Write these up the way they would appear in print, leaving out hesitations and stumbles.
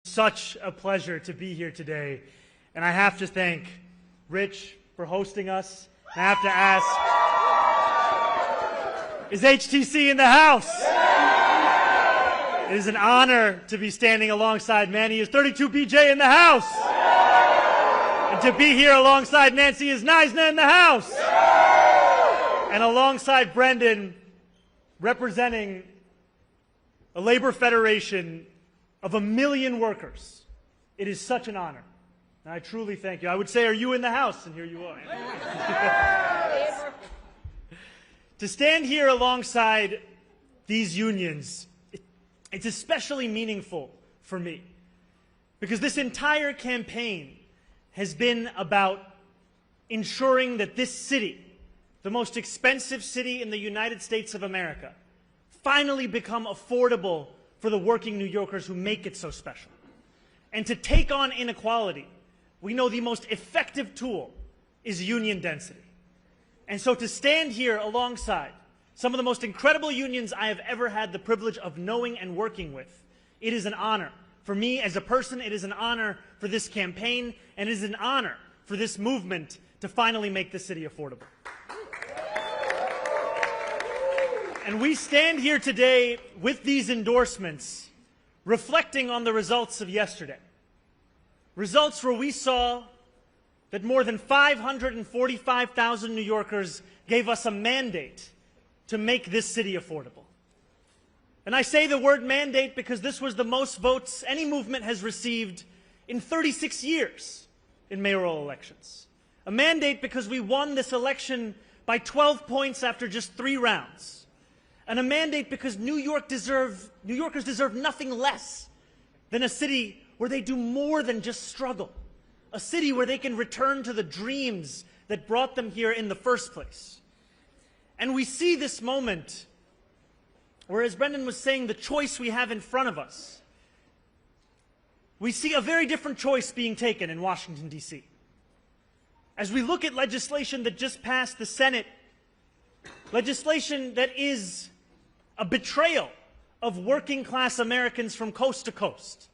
Such a pleasure to be here today. And I have to thank Rich for hosting us. I have to ask, is HTC in the house? It is an honor to be standing alongside Manny. Is 32BJ in the house? And to be here alongside Nancy is Neisner in the house. And alongside Brendan, representing a labor federation of 1 million workers. It is such an honor. And I truly thank you. I would say, are you in the house? And here you are. To stand here alongside these unions, it's especially meaningful for me. Because this entire campaign has been about ensuring that this city, the most expensive city in the United States of America, finally become affordable for the working New Yorkers who make it so special. And to take on inequality, we know the most effective tool is union density. And so to stand here alongside some of the most incredible unions I have ever had the privilege of knowing and working with, it is an honor. For me as a person, it is an honor for this campaign, and it is an honor for this movement to finally make the city affordable. And we stand here today with these endorsements, reflecting on the results of yesterday. Results where we saw that more than 545,000 New Yorkers gave us a mandate to make this city affordable. And I say the word mandate because this was the most votes any movement has received in 36 years in mayoral elections. A mandate because we won this election by 12 points after just 3 rounds. And a mandate because New Yorkers deserve nothing less than a city where they do more than just struggle. A city where they can return to the dreams that brought them here in the first place. And we see this moment where, as Brendan was saying, the choice we have in front of us. We see a very different choice being taken in Washington, D.C. As we look at legislation that just passed the Senate, legislation that is a betrayal of working-class Americans from coast to coast.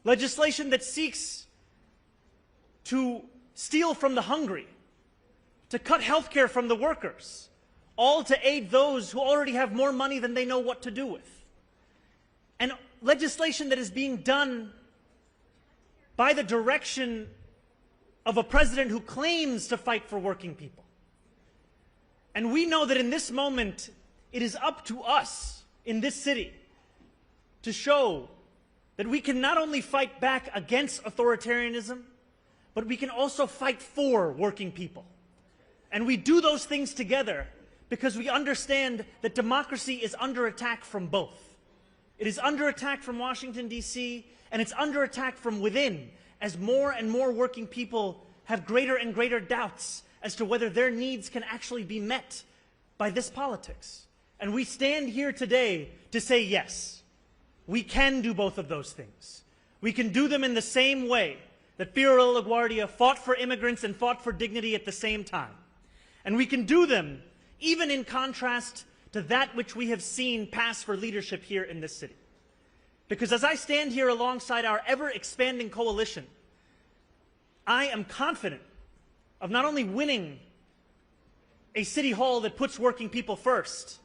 Legislation that seeks to steal from the hungry, to cut health care from the workers, all to aid those who already have more money than they know what to do with. And legislation that is being done by the direction of a president who claims to fight for working people. And we know that in this moment, it is up to us in this city to show that we can not only fight back against authoritarianism, but we can also fight for working people. And we do those things together because we understand that democracy is under attack from both. It is under attack from Washington, D.C., and it's under attack from within as more and more working people have greater and greater doubts as to whether their needs can actually be met by this politics. And we stand here today to say yes, we can do both of those things. We can do them in the same way that Fiorello LaGuardia fought for immigrants and fought for dignity at the same time. And we can do them even in contrast to that which we have seen pass for leadership here in this city. Because as I stand here alongside our ever-expanding coalition, I am confident of not only winning a city hall that puts working people first,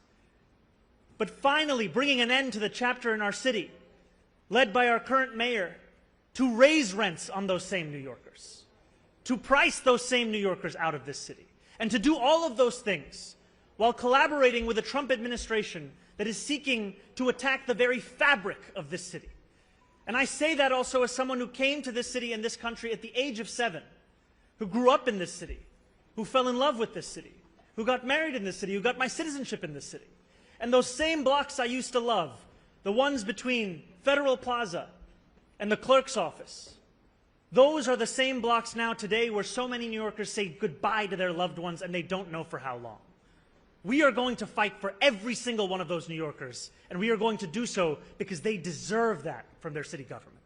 but finally bringing an end to the chapter in our city, led by our current mayor, to raise rents on those same New Yorkers, to price those same New Yorkers out of this city, and to do all of those things while collaborating with a Trump administration that is seeking to attack the very fabric of this city. And I say that also as someone who came to this city and this country at the age of 7, who grew up in this city, who fell in love with this city, who got married in this city, who got my citizenship in this city. And those same blocks I used to love, the ones between Federal Plaza and the clerk's office, those are the same blocks now today where so many New Yorkers say goodbye to their loved ones and they don't know for how long. We are going to fight for every single one of those New Yorkers, and we are going to do so because they deserve that from their city government.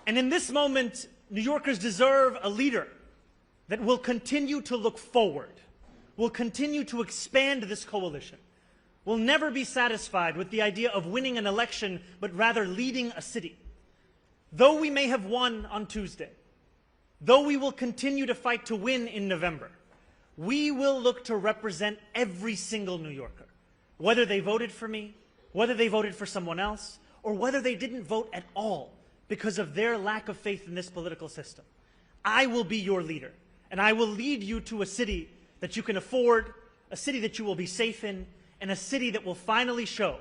And in this moment, New Yorkers deserve a leader that will continue to look forward, will continue to expand this coalition, will never be satisfied with the idea of winning an election, but rather leading a city. Though we may have won on Tuesday, though we will continue to fight to win in November, we will look to represent every single New Yorker, whether they voted for me, whether they voted for someone else, or whether they didn't vote at all because of their lack of faith in this political system. I will be your leader, and I will lead you to a city that you can afford, a city that you will be safe in, and a city that will finally show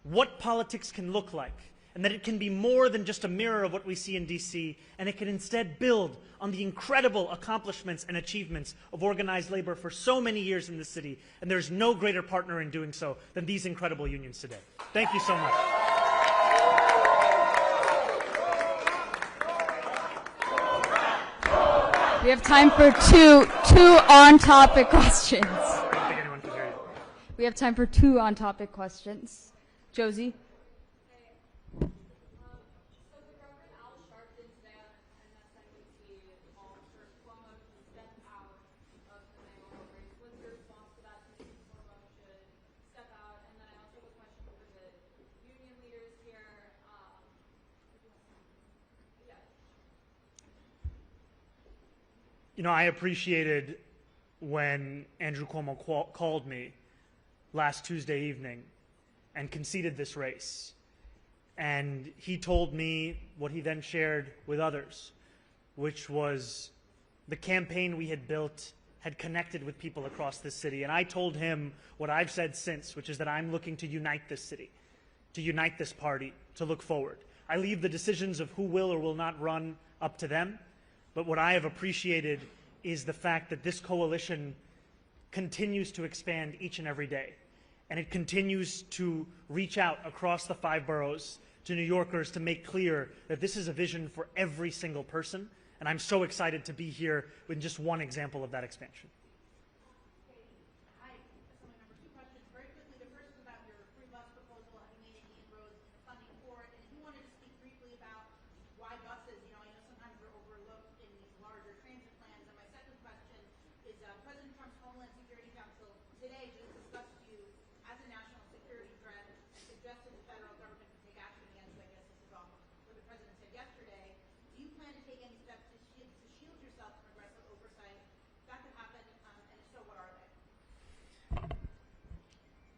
what politics can look like, and that it can be more than just a mirror of what we see in DC, and it can instead build on the incredible accomplishments and achievements of organized labor for so many years in this city, and there's no greater partner in doing so than these incredible unions today. Thank you so much. We have time for two on-topic questions. I don't think anyone can hear you. We have time for two on-topic questions. Josie? You know, I appreciated when Andrew Cuomo called me last Tuesday evening and conceded this race. And he told me what he then shared with others, which was the campaign we had built had connected with people across this city. And I told him what I've said since, which is that I'm looking to unite this city, to unite this party, to look forward. I leave the decisions of who will or will not run up to them. But what I have appreciated is the fact that this coalition continues to expand each and every day. And it continues to reach out across the 5 boroughs to New Yorkers to make clear that this is a vision for every single person. And I'm so excited to be here with just one example of that expansion.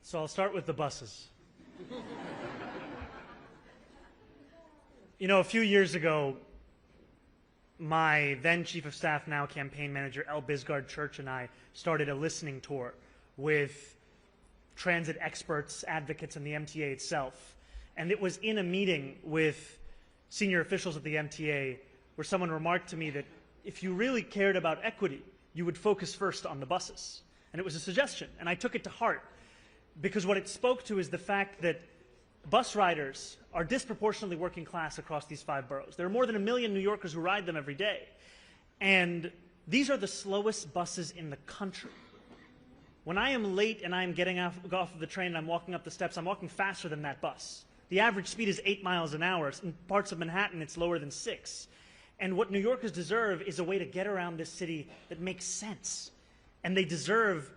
So I'll start with the buses. You know, a few years ago, my then Chief of Staff, now Campaign Manager, L. Bisgard Church, and I started a listening tour with transit experts, advocates, and the MTA itself. And it was in a meeting with senior officials at the MTA where someone remarked to me that if you really cared about equity, you would focus first on the buses. And it was a suggestion, and I took it to heart. Because what it spoke to is the fact that bus riders are disproportionately working class across these 5 boroughs. There are more than 1 million New Yorkers who ride them every day. And these are the slowest buses in the country. When I am late and I am getting off of the train and I'm walking up the steps, I'm walking faster than that bus. The average speed is 8 miles an hour. In parts of Manhattan, it's lower than 6. And what New Yorkers deserve is a way to get around this city that makes sense. And they deserve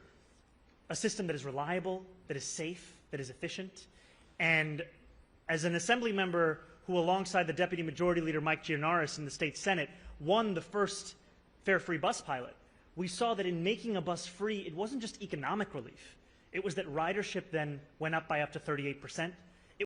a system that is reliable, that is safe, that is efficient. And as an assembly member who, alongside the Deputy Majority Leader Mike Gianaris in the state Senate, won the first fare-free bus pilot, we saw that in making a bus free, it wasn't just economic relief. It was that ridership then went up by up to 38%.